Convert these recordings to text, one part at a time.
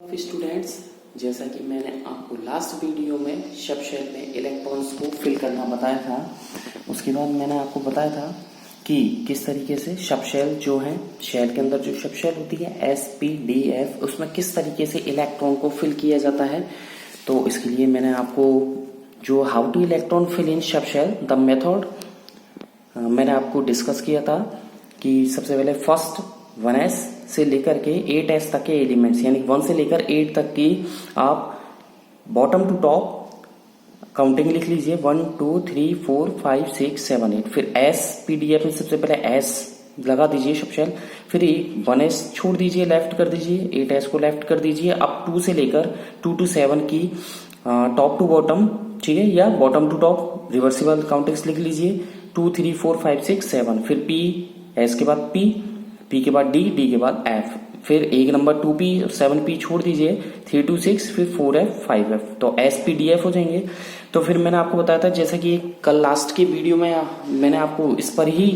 Students, जैसा कि मैंने आपको लास्ट वीडियो में सब शेल में इलेक्ट्रॉन्स को फिल करना बताया था, उसके बाद मैंने आपको बताया था कि किस तरीके से सब शेल जो है शेल के अंदर जो सब शेल होती है SPDF, उसमें किस तरीके से इलेक्ट्रॉन को फिल किया जाता है। तो इसके लिए मैंने आपको जो how to electron fill in sub shell the method मैंने आपको डिस्कस किया था कि सबसे पहले फर्स्ट 1s से लेकर के 8s तक के एलिमेंट्स यानी 1 से लेकर 8 तक की आप बॉटम टू टॉप काउंटिंग लिख लीजिए 1 2 3 4 5 6 7 8। फिर SPDF में सबसे पहले S लगा दीजिए सब शेल, फिर 1s छोड़ दीजिए, लेफ्ट कर दीजिए, 8s को लेफ्ट कर दीजिए। अब 2 से लेकर 2 to 7 की टॉप टू बॉटम, ठीक है, या bottom to top reversible countings लिख लीजिए 2 3 4 5 6 7। फिर P, S के बाद P के बाद D के बाद F। फिर एक नंबर 2P 7P छोड़ दीजिए, 3 to 6, फिर 4F 5F, तो SPDF हो जाएंगे। तो फिर मैंने आपको बताया था, जैसा कि कल लास्ट के वीडियो में मैंने आपको इस पर ही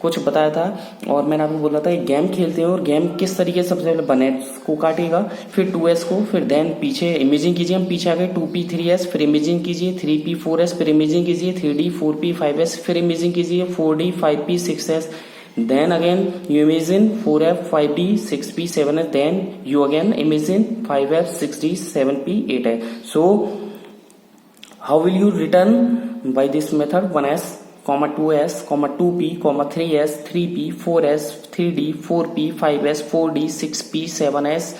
कुछ बताया था और मैंने आपको बोला था गेम खेलते हैं और गेम किस तरीके से सबसे पहले 1s को काटेगा, फिर 2s को, फिर देन पीछे इमेजिंग कीजिए। हम पीछे आ गए 2P 3s, फिर इमेजिंग कीजिए 3P 4s, फिर इमेजिंग कीजिए 3D 4P 5s, फिर इमेजिंग कीजिए 4D 5P 6s। Then again you imagine 4F 5D 6P 7S, then you again imagine 5F 6D 7P 8S. So how will you return by this method? 1S, 2S, 2P, 3S, 3P, 4S, 3D, 4P, 5S, 4D, 6P, 7S,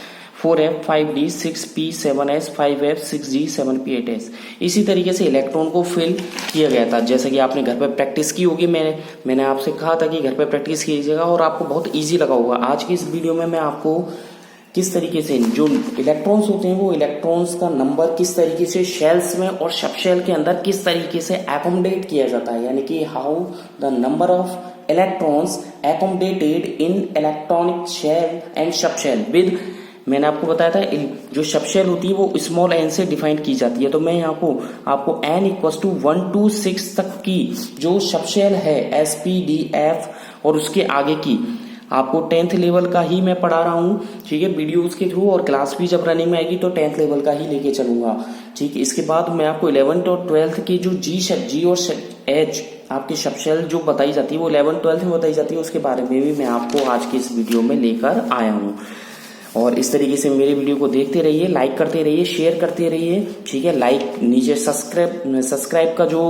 4F, 5D, 6P, 7S, 5F, 6D, 7P, 8S। इसी तरीके से electron को fill किया गया था, जैसे कि आपने घर पर प्रैक्टिस की होगी। मैंने आपसे कहा था कि घर पर प्रैक्टिस कीजिएगा और आपको बहुत इजी लगा होगा। आज की इस वीडियो में मैं आपको किस तरीके से जो इलेक्ट्रॉन्स होते हैं वो इलेक्ट्रॉन्स का नंबर किस तरीके से शेल्स में और सब शेल के अंदर किस तरीके से एकोमोडेट किया जाता है, यानी कि how the number of electrons accommodated in electronic shell and sub shell with, मैंने आपको बताया था जो सब शेल होती है वो स्मॉल n से डिफाइन की जाती है। तो मैं यहाँ को आपको n = 1 to 6 तक की जो सब शेल है SPDF और उसके आगे की आपको 10th लेवल का ही मैं पढ़ा रहा हूँ, ठीक है, वीडियोस के थ्रू, और क्लास भी जब रनिंग में आएगी तो 10th लेवल का ही लेके चलूंगा, ठीक है। इसके बाद मैं आपको 11th और 12th की जो G और H आपकी सब शेल जो बताई जाती है वो 11th 12th में बताई जाती है, उसके बारे में भी मैं आपको आज की इस वीडियो में लेकर आया हूँ। और इस तरीके से मेरे वीडियो को देखते रहिए, लाइक करते रहिए, शेयर करते रहिए, ठीक है। लाइक नीचे सब्सक्राइब का जो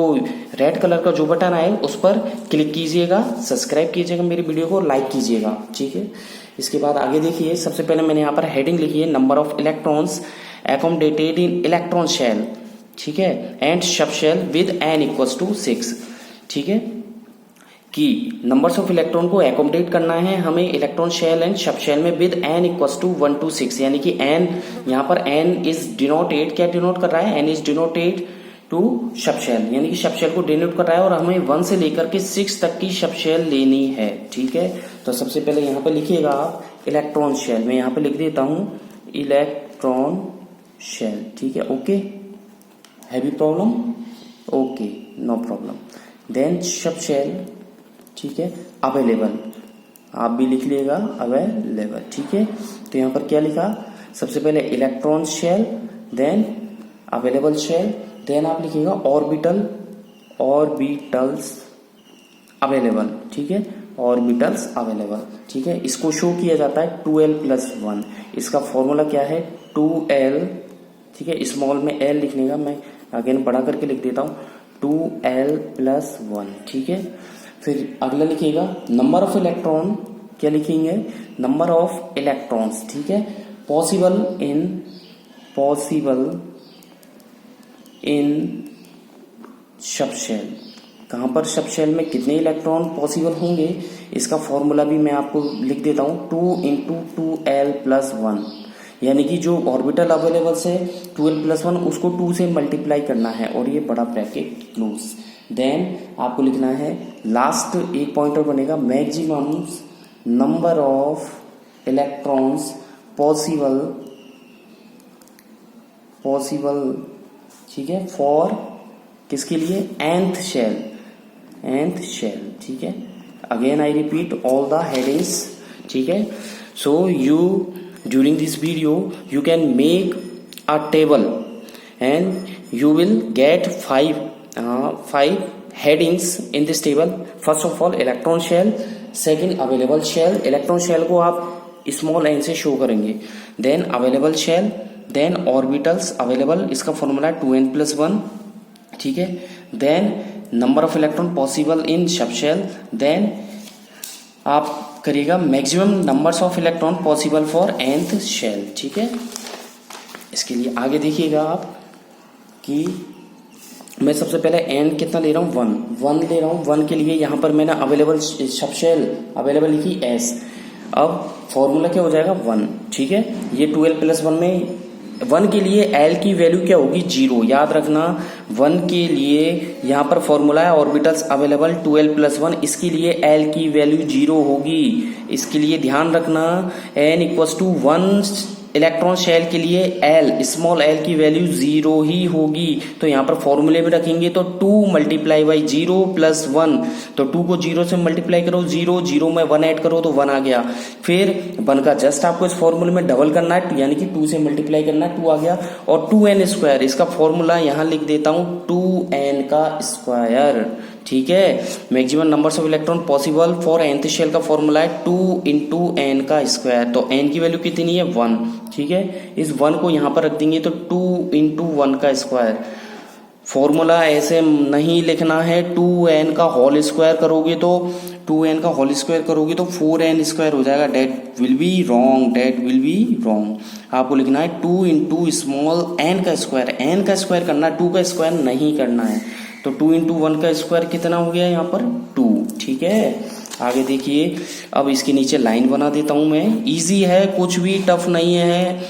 रेड कलर का जो बटन है उस पर क्लिक कीजिएगा, सब्सक्राइब कीजिएगा मेरे वीडियो को, लाइक कीजिएगा, ठीक है। इसके बाद आगे देखिए, सबसे पहले मैंने यहाँ पर हेडिंग लिखी है number of electrons accommodated in electron shell, ठीक है, and sub shell with n = 6, ठीक है, कि नंबर्स ऑफ इलेक्ट्रॉन को एकोमोडेट करना है हमें electron shell and sub shell में विद n = 1 to 6, यानी कि n यहाँ पर n इज डिनोटेड, क्या डिनोट कर रहा है, n is denoted to sub shell, यानी कि सब शेल को डिनोट कर रहा है और हमें 1 से लेकर के 6 तक की सब शेल लेनी है, ठीक है। तो सबसे पहले यहाँ पे लिखिएगा आप इलेक्ट्रॉन शेल, मैं यहाँ पे लिख देता हूँ इलेक्ट्रॉन शेल, ठीक है। Okay, heavy problem? Okay, no problem. Then sub shell, ठीक है, अवेलेबल, आप भी लिख लीजिएगा अवेलेबल, ठीक है। तो यहाँ पर क्या लिखा, सबसे पहले electron shell, then available shell, then आप लिखिएगा ऑर्बिटल्स अवेलेबल, ठीक है, ऑर्बिटल्स अवेलेबल, ठीक है। इसको शो किया जाता है 2l+1, इसका फॉर्मूला क्या है 2l, ठीक है, स्मॉल में l लिखने का, मैं अगेन बड़ा करके लिख देता हूँ 2l+1, ठीक है। फिर अगला लिखिएगा नंबर ऑफ इलेक्ट्रॉन, क्या लिखेंगे, नंबर ऑफ इलेक्ट्रॉन्स, ठीक है, पॉसिबल इन सब शेल, कहां पर सब शेल में कितने इलेक्ट्रॉन पॉसिबल होंगे, इसका फॉर्मूला भी मैं आपको लिख देता हूं 2 × 2l+1, यानी कि जो ऑर्बिटल अवेलेबल है 2l+1 उसको 2 से मल्टीप्लाई करना है और ये बड़ा ब्रैकेट क्लोज। देन आपको लिखना है लास्ट एक पॉइंटर बनेगा maximum number of electrons possible, ठीक है, फॉर किसके लिए, nth शेल, ठीक है। Again I repeat all the headings, ठीक है। So you during this video you can make a table and you will get five headings in this table. First of all electron shell, second available shell, electron shell को आप small n से show करेंगे, then available shell, then orbitals available, इसका formula है 2n+1, ठीक है, then number of electron possible in sub shell, then आप करिएगा maximum numbers of electron possible for nth shell, ठीक है। इसके लिए आगे देखिएगा आप कि मैं सबसे पहले n कितना ले रहा हूँ, 1 ले रहा हूँ। 1 के लिए यहाँ पर मैंने अवेलेबल सब शेल अवेलेबल लिखी s, अब फॉर्मूला क्या हो जाएगा 1, ठीक है। ये 12+1 में 1 के लिए L की वैल्यू क्या होगी 0, याद रखना 1 के लिए यहाँ पर फॉर्मूला है ऑर्बिटल्स अवेलेबल 12+1, इसके लिए L की वैल्यू 0 होगी, इसके लिए ध्यान रखना n=1 इलेक्ट्रॉन शेल के लिए L स्मॉल l की वैल्यू 0 ही होगी। तो यहाँ पर फॉर्मूले में रखेंगे तो 2 × 0+1, तो 2 को 0 से मल्टीप्लाई करो 0, 0 में 1 ऐड करो तो 1 आ गया, फिर 1 का जस्ट आपको इस फॉर्मूले में डबल करना है, यानी कि 2 से मल्टीप्लाई करना है, 2 आ गया, और 2n², इसका फॉर्मूला यहाँ लिख देता हूँ 2n², ठीक है। Maximum numbers of electron possible for nth shell का फॉर्मूला है 2 × n², तो n की वैल्यू कितनी है 1, ठीक है। इस 1 को यहाँ पर रख देंगे तो 2 × 1², फॉर्मूला ऐसे नहीं लिखना है, 2n का होल स्क्वायर करोगे तो 2n का होल स्क्वायर करोगे तो 4n² हो जाएगा, डेट विल बी रॉन्ग, आपको लिखना है 2 × स्मॉल n का स्क्वायर, n का स्क्वायर करना है, 2 का स्क्वायर नहीं करना है, तो 2 × 1 का स्क्वायर कितना हो गया यहाँ पर 2, ठीक है। आगे देखिए, अब इसके नीचे लाइन बना देता हूं मैं, इजी है, कुछ भी टफ नहीं है।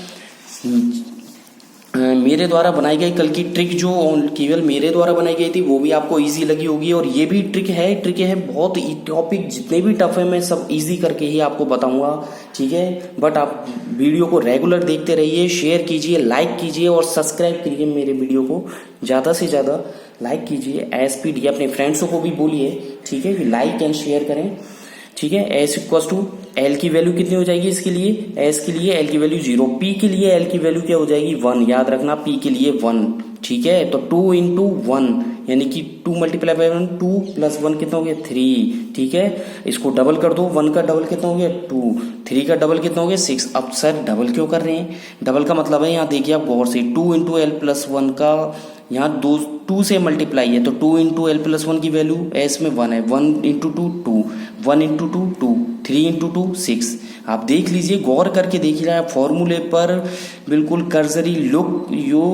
मेरे द्वारा बनाई गई कल की ट्रिक जो केवल मेरे द्वारा बनाई गई थी वो भी आपको इजी लगी होगी, और ये भी ट्रिक है बहुत, टॉपिक जितने भी टफ है मैं सब इजी करके ही आपको बताऊंगा, ठीक है। बट आप वीडियो को रेगुलर देखते रहिए, शेयर कीजिए, लाइक कीजिए और सब्सक्राइब कीजिए मेरे वीडियो को, ज़्यादा से ज़्यादा लाइक कीजिए, SPD अपने फ्रेंड्सों को भी बोलिए, ठीक है, लाइक एंड शेयर करें, ठीक है। S=L की वैल्यू कितनी हो जाएगी इसके लिए, S के लिए L की वैल्यू 0, P के लिए L की वैल्यू क्या हो जाएगी 1, याद रखना P के लिए 1, ठीक है। तो 2 × 1 यानी कि 2 × 1, 2 + 1 कितना हो गया 3, ठीक है। इसको डबल कर दो, 1 का डबल कितना हो गया 2, 3 का डबल कितना हो गया 6। अब सर डबल क्यों कर रहे हैं, डबल का मतलब है यहाँ देखिए आप गौर से, 2 × L+1 का यहाँ 2 से मल्टीप्लाई है, तो 2 × L+1 की वैल्यू S में 1 है, 1 × 2 2, 1 × 2 2, 3 × 2 6। आप देख लीजिए, गौर करके देखिए, फॉर्मूले पर बिल्कुल cursory look, you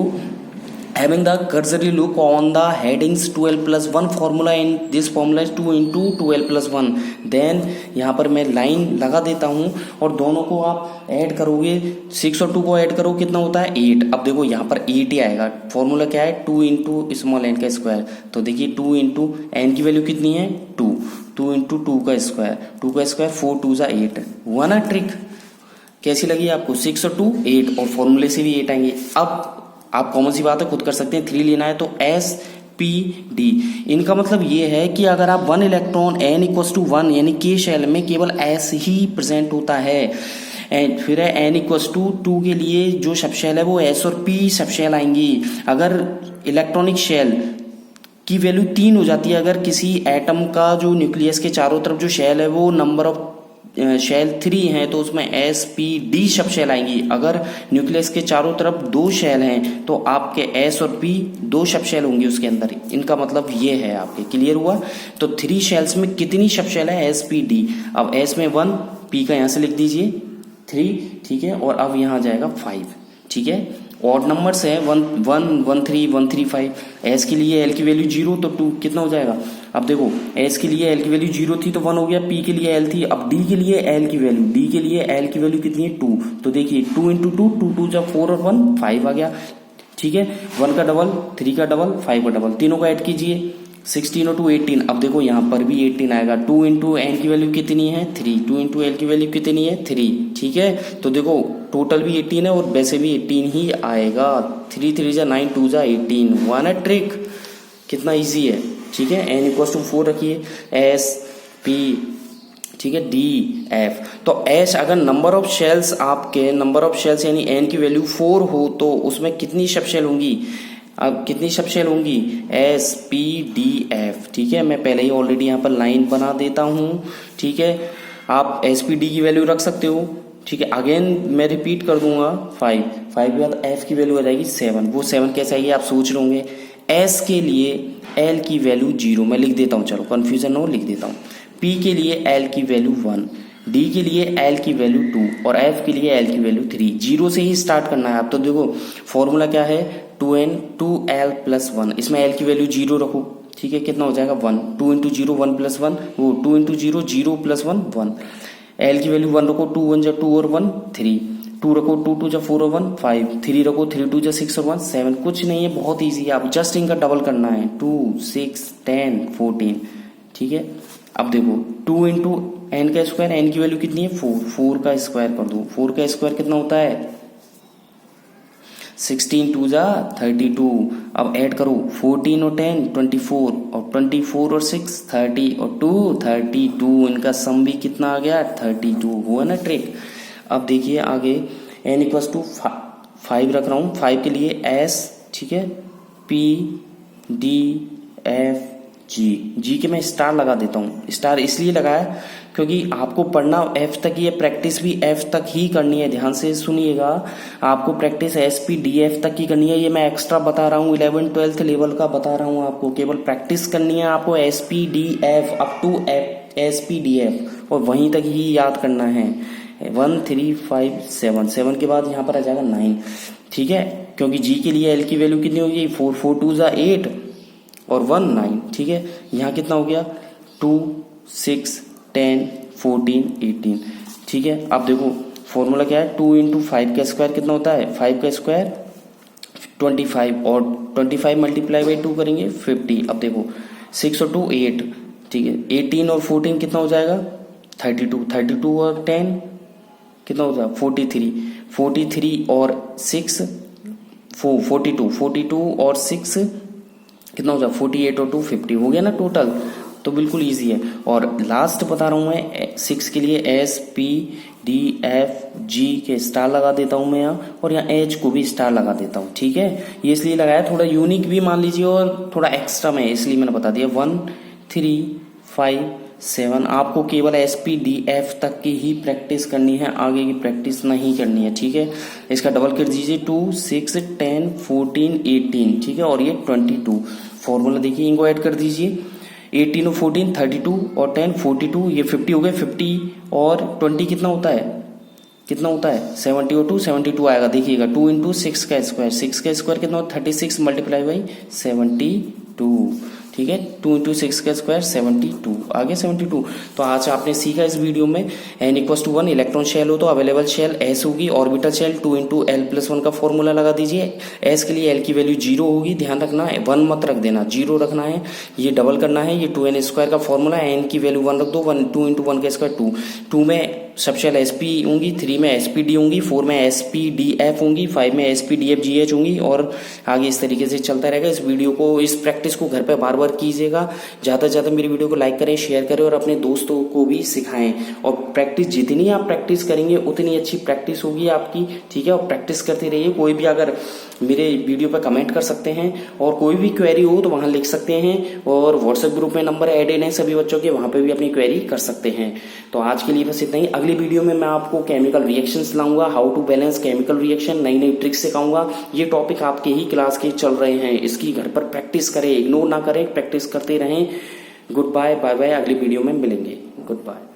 having the cursory look on the headings 12+1 formula, in this formula is 2 × 12+1, then यहाँ पर मैं लाइन लगा देता हूँ और दोनों को आप ऐड करोगे, 6 और 2 को ऐड करो कितना होता है 8। अब देखो यहाँ पर 8 ही आएगा, फॉर्मूला क्या है 2 × स्मॉल n का स्क्वायर, तो देखिए 2 × n की वैल्यू कितनी है 2, 2 × 2 का स्क्वायर, 2 का स्क्वायर 4 2 8, हुआ ना ट्रिक। कैसी लगी आपको, 6 और 2 8, और फॉर्मूले से भी 8 आएंगे। अब आप कॉमन सी बात है खुद कर सकते हैं, 3 लेना है तो SPD, इनका मतलब ये है कि अगर आप 1 इलेक्ट्रॉन n=1 यानी K शेल में केवल S ही प्रेजेंट होता है, एंड फिर है n=2 के लिए जो सब शेल है वो S और P सब शेल आएंगी। अगर इलेक्ट्रॉनिक शेल की वैल्यू 3 हो जाती है, अगर किसी एटम का जो न्यूक्लियस के चारों तरफ जो शेल है वो नंबर ऑफ शेल 3 हैं तो उसमें SPD सब शेल आएंगी। अगर न्यूक्लियस के चारों तरफ 2 शेल हैं तो आपके S और P 2 सब शेल होंगे उसके अंदर, इनका मतलब ये है। आपके क्लियर हुआ। तो 3 शेल्स में कितनी सब शेल है SPD। अब S में 1, P का यहाँ से लिख दीजिए 3, ठीक है, और अब यहाँ जाएगा 5, ठीक है। ऑड नंबर्स है 1 1 1 3 1 3 5। S के लिए L की वैल्यू 0 तो 2 कितना हो जाएगा। अब देखो S के लिए L की वैल्यू 0 थी तो 1 हो गया, P के लिए L थी। अब D के लिए L की वैल्यू, D के लिए L की वैल्यू कितनी है 2, तो देखिए 2 × 2 2 2 जब 4 और 1 5 आ गया, ठीक है। 1 का डबल, 3 का डबल, 5 का डबल, तीनों को ऐड कीजिए, 16 और 2 18। अब देखो यहाँ पर भी 18 आएगा। 2 × n की वैल्यू कितनी है 3, 2 × l की वैल्यू कितनी है 3, ठीक है। तो देखो टोटल भी 18 है और वैसे भी 18 ही आएगा। 3 3 जा 9 2 जा 18, हुआ ना ट्रिक, कितना इजी है, ठीक है। n = 4 रखिए, S P ठीक है, डी एफ। तो एच, अगर नंबर ऑफ शेल्स आपके, नंबर ऑफ शेल्स यानी एन की वैल्यू 4 हो तो उसमें कितनी सब शेल होंगी? अब कितनी सब शेल होंगी? S P D F. ठीक है, मैं पहले ही ऑलरेडी यहाँ पर लाइन बना देता हूँ। ठीक है, आप एस पी डी की वैल्यू रख सकते हो। ठीक है, अगेन मैं रिपीट कर दूंगा 5 के बाद एफ की वैल्यू आ जाएगी 7। वो 7 कैसे आएगी आप सोच लोगे। एस के लिए एल की वैल्यू 0 मैं लिख देता हूँ, चलो कंफ्यूजन न हो, लिख देता हूँ। पी के लिए एल की वैल्यू 1, डी के लिए एल की वैल्यू 2 और एफ के लिए एल की वैल्यू 3। 0 से ही स्टार्ट करना है आप। तो देखो फॉर्मूला क्या है, 2l+1। इसमें एल की वैल्यू 0 रखो। ठीक है, कितना हो जाएगा 1। 2 इंटू 0 1+1, वो 2 इंटू 0 0 + 1 1। एल की वैल्यू 1 रखो, 2 1 जा 2 और 1 3। 2 रखो, 2 2 जा 4 और 1 5। 3 रखो, 3 2 जा 6 और 1 7। कुछ नहीं है, बहुत ईजी है, आप जस्ट इनका डबल करना है। 2 6 10 14। ठीक है, अब देखो 2 इंटू एन का स्क्वायर, एन की वैल्यू कितनी है 4, 4 का स्क्वायर कर दो। 4 का स्क्वायर कितना होता है 16 2 जा 32। अब ऐड करो 14 और 10 24 और 24 और 6 30 और 2 32। इनका सम भी कितना आ गया 32। हुआ ना ट्रिक। अब देखिए आगे n = 5 रख रहा हूँ। 5 के लिए s, ठीक है, p d f जी के मैं स्टार लगा देता हूँ। स्टार इसलिए लगाया क्योंकि आपको पढ़ना F तक ही है, प्रैक्टिस भी F तक ही करनी है। ध्यान से सुनिएगा, आपको प्रैक्टिस SP DF तक की करनी है। ये मैं एक्स्ट्रा बता रहा हूँ, 11th-12th लेवल का बता रहा हूँ आपको। केवल प्रैक्टिस करनी है आपको SPDF अप टू SPDF, और वहीं तक ही याद करना है। 1 3 5 7, 7 के बाद यहाँ पर आ जाएगा 9। ठीक है, क्योंकि G के लिए L की वैल्यू कितनी होगी 4 4 2 जा 8 और 1 9। ठीक है, यहाँ कितना हो गया 2 6 10 14 18। ठीक है, अब देखो फॉर्मूला क्या है, 2 इंटू 5 का स्क्वायर कितना होता है 5 का स्क्वायर 25 और 25 मल्टीप्लाई बाई 2 करेंगे 50। अब देखो 6 और 2 8। ठीक है, 18 और 14 कितना हो जाएगा 32। 32 और 10 कितना हो जाएगा 43। 43 और 6 42। 42 और 6 कितना हो जाएगा 48 और 2 50। हो गया ना टोटल। तो बिल्कुल इजी है। और लास्ट बता रहा हूं मैं 6 के लिए S P D F G के स्टार लगा देता हूं मैं यहाँ, और यहाँ H को भी स्टार लगा देता हूं। ठीक है, ये इसलिए लगाया, थोड़ा यूनिक भी मान लीजिए और थोड़ा एक्स्ट्रा में, इसलिए मैंने बता दिया। 1 3 5 7। आपको केवल SPDF तक की ही प्रैक्टिस करनी है, आगे की प्रैक्टिस नहीं करनी है। ठीक है, इसका डबल कर दीजिए 2 6 10 14 18। ठीक है, और ये 22। फॉर्मूला देखिए, इनको ऐड कर दीजिए 18 और 14 32 और 10 42। ये 50 हो गए। 50 और 20 कितना होता है 70 और 2 72 आएगा। देखिएगा 2 इंटू 6 का स्क्वायर, 6 का स्क्वायर कितना होता है 36 मल्टीप्लाई बाई 72। ठीक है, 2 इंटू 6 का स्क्वायर 72 आगे 72। तो आज आपने सीखा इस वीडियो में n = 1 इलेक्ट्रॉन शेल हो तो अवेलेबल शेल s होगी, ऑर्बिटल शेल 2 इंटू l+1 का फॉर्मूला लगा दीजिए। s के लिए l की वैल्यू 0 होगी, ध्यान रखना है, 1 मत रख देना, 0 रखना है। ये डबल करना है, ये 2n² का फॉर्मूला है, n की वैल्यू 1 रख दो। 2 इंटू 1 का स्क्वायर 2। 2 में सब शेल SP होंगी, 3 में SPD होंगी, 4 में SPDF होंगी, 5 में SPDFGH होंगी, और आगे इस तरीके से चलता रहेगा। इस वीडियो को, इस प्रैक्टिस को घर पे बार बार कीजिएगा। ज़्यादा से ज़्यादा मेरी वीडियो को लाइक करें, शेयर करें और अपने दोस्तों को भी सिखाएं। और प्रैक्टिस जितनी आप प्रैक्टिस करेंगे उतनी अच्छी प्रैक्टिस होगी आपकी। ठीक है, और प्रैक्टिस करते रहिए। कोई भी अगर मेरे वीडियो पर कमेंट कर सकते हैं, और कोई भी क्वेरी हो तो वहाँ लिख सकते हैं, और व्हाट्सएप ग्रुप में नंबर ऐड है सभी बच्चों के, वहाँ पे भी अपनी क्वेरी कर सकते हैं। तो आज के लिए बस इतना ही। अगली वीडियो में मैं आपको केमिकल रिएक्शंस लाऊंगा, how to balance chemical reaction, नई नई ट्रिक्स सिखाऊंगा। ये टॉपिक आपके ही क्लास के चल रहे हैं, इसकी घर पर प्रैक्टिस करें, इग्नोर ना करें, प्रैक्टिस करते रहें। गुड बाय, बाय बाय, अगली वीडियो में मिलेंगे। Good bye.